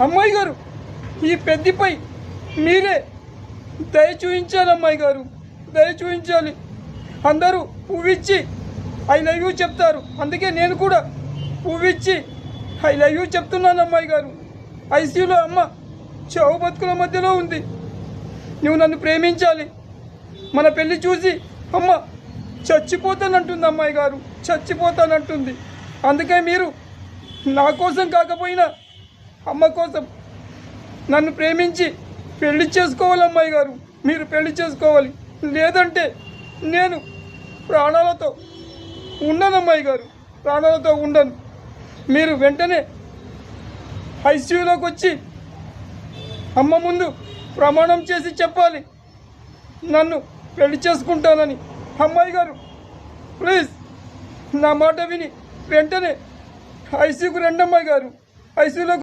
అమ్మాయి గారు, ఈ పెద్దిపై మీరే దయ చూపించాలి అమ్మాయి గారు, దయ చూపించాలి. అందరూ పువ్విచ్చి ఐ లవ్ యూ చెప్తారు, అందుకే నేను కూడా పువ్విచ్చి ఐ లవ్ యూ చెప్తున్నాను అమ్మాయి గారు. ఐసీయూలో అమ్మ చావు బతుకుల మధ్యలో ఉంది. నువ్వు నన్ను ప్రేమించాలి. మన పెళ్ళి చూసి అమ్మ చచ్చిపోతానంటుంది అమ్మాయి గారు, చచ్చిపోతానంటుంది. అందుకే మీరు నా కోసం కాకపోయినా అమ్మ కోసం నన్ను ప్రేమించి పెళ్లి చేసుకోవాలి అమ్మాయి గారు, మీరు పెళ్లి చేసుకోవాలి. లేదంటే నేను ప్రాణాలతో ఉండను అమ్మాయి గారు, ప్రాణాలతో ఉండను. మీరు వెంటనే ఐసీయూలోకి వచ్చి అమ్మ ముందు ప్రమాణం చేసి చెప్పాలి నన్ను పెళ్లి చేసుకుంటానని. అమ్మాయి గారు ప్లీజ్ నా మాట విని వెంటనే ఐసీయూకి రండి అమ్మాయి గారు, ఐసీయూలో